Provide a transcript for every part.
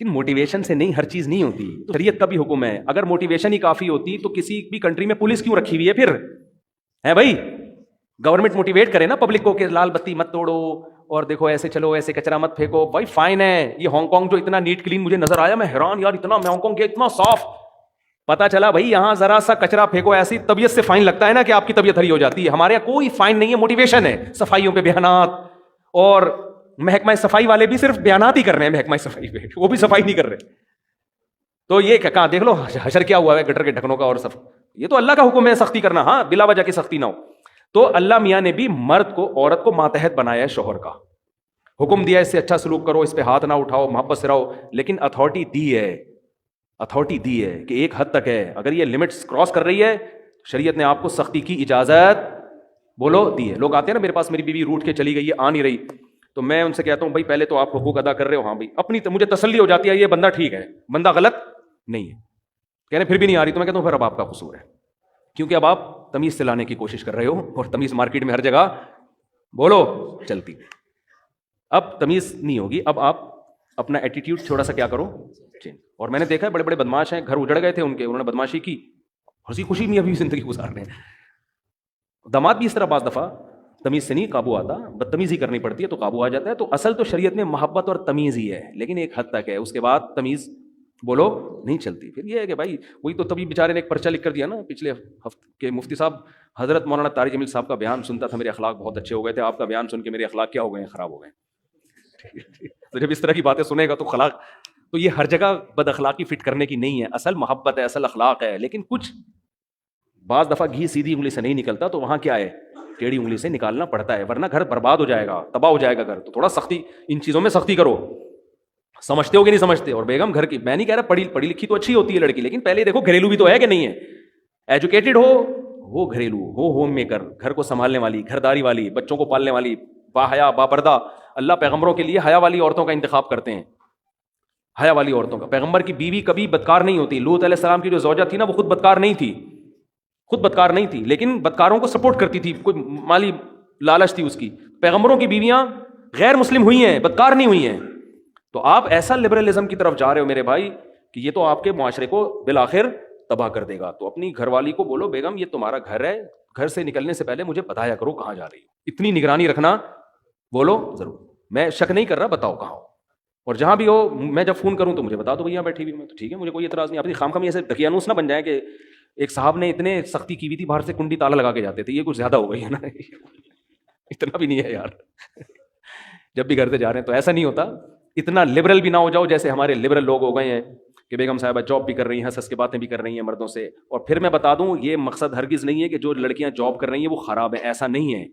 لیکن موٹیویشن سے نہیں ہر چیز نہیں ہوتی. تو شریعت کا بھی حکم ہے, اگر موٹیویشن ہی کافی ہوتی تو کسی بھی کنٹری میں پولیس کیوں رکھی ہوئی ہے پھر, ہے بھائی؟ گورنمنٹ موٹیویٹ کرے نا پبلک کو کہ لال بتی مت توڑو اور دیکھو ایسے چلو, ایسے کچرا مت پھینکو. بھائی فائن ہے. یہ ہانگ کانگ جو اتنا نیٹ کلین مجھے نظر آیا, میں حیران یار, اتنا ہانگ کانگ کے اتنا صاف. پتا چلا بھائی یہاں ذرا سا کچرا پھینکو ایسی طبیعت سے فائن لگتا ہے نا کہ آپ کی طبیعت ہری ہو جاتی ہے. ہمارے یہاں کوئی فائن نہیں ہے, موٹیویشن ہے. صفائیوں پہ بیانات, اور محکمہ صفائی والے بھی صرف بیانات ہی کر رہے ہیں محکمہ صفائی پہ, وہ بھی صفائی نہیں کر رہے. تو یہ کہاں دیکھ لو حشر کیا ہوا ہے گٹر کے ڈھکنوں کا اور سب. یہ تو اللہ کا حکم ہے سختی کرنا, ہاں بلا وجہ کی سختی نہ ہو. تو اللہ میاں نے بھی مرد کو, عورت کو ماتحت بنایا ہے شوہر کا, حکم دیا اس سے اچھا سلوک کرو, اس پہ ہاتھ نہ اٹھاؤ, محبت سے رہو. لیکن اتھارٹی دی ہے کہ ایک حد تک ہے. اگر یہ لمٹس کراس کر رہی ہے, شریعت نے آپ کو سختی کی اجازت بولو دی ہے. لوگ آتے ہیں نا میرے پاس, میری بیوی روٹ کے چلی گئی ہے, آ نہیں رہی, تو میں ان سے کہتا ہوں بھائی پہلے تو آپ حقوق ادا کر رہے ہو, ہاں بھائی اپنی مجھے تسلی ہو جاتی ہے یہ بندہ ٹھیک ہے, بندہ غلط نہیں ہے. کہنے پھر بھی نہیں آ رہی, تو میں کہتا ہوں پھر اب آپ کا قصور ہے, کیونکہ اب آپ تمیز سے لانے کی کوشش کر رہے ہو, اور تمیز مارکیٹ میں ہر جگہ بولو چلتی. اب تمیز نہیں ہوگی, اب آپ اپنا ایٹیٹیوڈ تھوڑا سا کیا کرو چینج. اور میں نے دیکھا ہے بڑے بڑے بدماش ہیں, گھر اجڑ گئے تھے ان کے, انہوں نے بدماشی کی, ہنسی خوشی نہیں ابھی زندگی گزار رہے ہیں. داماد بھی اس طرح بعض دفعہ تمیز سے نہیں قابو آتا, بدتمیزی کرنی پڑتی ہے تو قابو آ جاتا ہے. تو اصل تو شریعت میں محبت اور تمیز ہی ہے, لیکن ایک حد تک ہے, اس کے بعد تمیز بولو نہیں چلتی. پھر یہ ہے کہ بھائی وہی تو تبھی بیچارے نے ایک پرچہ لکھ کر دیا نا پچھلے ہفتے کے مفتی صاحب حضرت مولانا طارق جمیل صاحب کا بیان سنتا تھا, میرے اخلاق بہت اچھے ہو گئے تھے, آپ کا بیان سن کے میرے اخلاق کیا ہو گئے ہیں, خراب ہو گئے ہیں. تو جب اس طرح کی باتیں سنے گا تو اخلاق, تو یہ ہر جگہ بد اخلاقی فٹ کرنے کی نہیں ہے, اصل محبت ہے, اصل اخلاق ہے. لیکن کچھ بعض دفعہ گھی سیدھی انگلی سے نہیں نکلتا, تو وہاں کیا ہے, ٹیڑھی انگلی سے نکالنا پڑتا ہے, ورنہ گھر برباد ہو جائے گا, تباہ ہو جائے گا گھر. تو تھوڑا سختی, ان چیزوں میں سختی کرو. سمجھتے ہو کہ نہیں سمجھتے؟ اور بیگم گھر کی, میں نہیں کہہ رہا پڑھی لکھی تو اچھی ہوتی ہے لڑکی, لیکن پہلے دیکھو گھریلو بھی تو ہے کہ نہیں ہے. ایجوکیٹڈ ہو وہ گھریلو ہو, ہوم میکر, گھر کو سنبھالنے والی, گھرداری والی, بچوں کو پالنے والی, با حیا با پردہ. اللہ پیغمبروں کے لیے حیا والی عورتوں کا انتخاب کرتے ہیں, حیا والی عورتوں کا. پیغمبر کی بیوی کبھی بدکار نہیں ہوتی. لوط علیہ السلام کی جو زوجہ تھی نا, وہ خود بدکار نہیں تھی, لیکن بدکاروں کو سپورٹ کرتی تھی, کوئی مالی لالچ تھی اس کی. پیغمبروں کی بیویاں غیر مسلم ہوئی ہیں, بدکار نہیں ہوئی ہیں. تو آپ ایسا لبرلزم کی طرف جا رہے ہو میرے بھائی کہ یہ تو آپ کے معاشرے کو بالآخر تباہ کر دے گا. تو اپنی گھر والی کو بولو بیگم یہ تمہارا گھر ہے, گھر سے نکلنے سے پہلے مجھے بتایا کرو کہاں جا رہی ہو, اتنی نگرانی رکھنا بولو ضرور. میں شک نہیں کر رہا, بتاؤ کہاں ہو, اور جہاں بھی ہو میں جب فون کروں تو مجھے بتا دو بھیا بیٹھی ہوئی میں, تو ٹھیک ہے, مجھے کوئی اعتراض نہیں. اپنی خام خام ایسے دقیانوس نہ بن جائے کہ ایک صاحب نے اتنے سختی کی ہوئی تھی, باہر سے کنڈی تالا لگا کے جاتے تھے, یہ کچھ زیادہ ہو گئی ہے نا. اتنا بھی نہیں ہے یار, جب بھی گھر سے جا رہے ہیں تو ایسا نہیں ہوتا. اتنا لبرل بھی نہ ہو جاؤ جیسے ہمارے لبرل لوگ ہو گئے ہیں کہ بیگم صاحبہ جاب بھی کر رہی ہیں, ہنس کے باتیں بھی کر رہی ہیں مردوں سے. اور پھر میں بتا دوں یہ مقصد ہرگز نہیں ہے کہ جو لڑکیاں جاب کر رہی ہیں وہ خراب ہیں, ایسا نہیں ہے,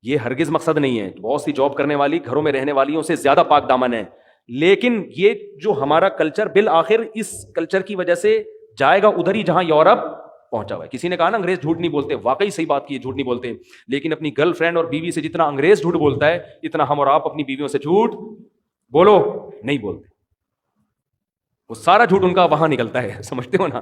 یہ ہرگز مقصد نہیں ہے. بہت سی جاب کرنے والی گھروں میں رہنے والیوں سے زیادہ پاک دامن ہے. لیکن یہ جو ہمارا کلچر بالآخر اس کلچر کی وجہ سے جائے گا ادھر ہی جہاں یورپ پہنچا ہوا ہے. کسی نے کہا نا انگریز جھوٹ نہیں بولتے, واقعی صحیح بات کی ہے, جھوٹ نہیں بولتے. لیکن اپنی گرل فرینڈ اور بیوی سے جتنا انگریز جھوٹ بولتا ہے, اتنا ہم اور آپ اپنی بیویوں سے جھوٹ بولو نہیں بولتے. وہ سارا جھوٹ ان کا وہاں نکلتا ہے, سمجھتے ہو نا.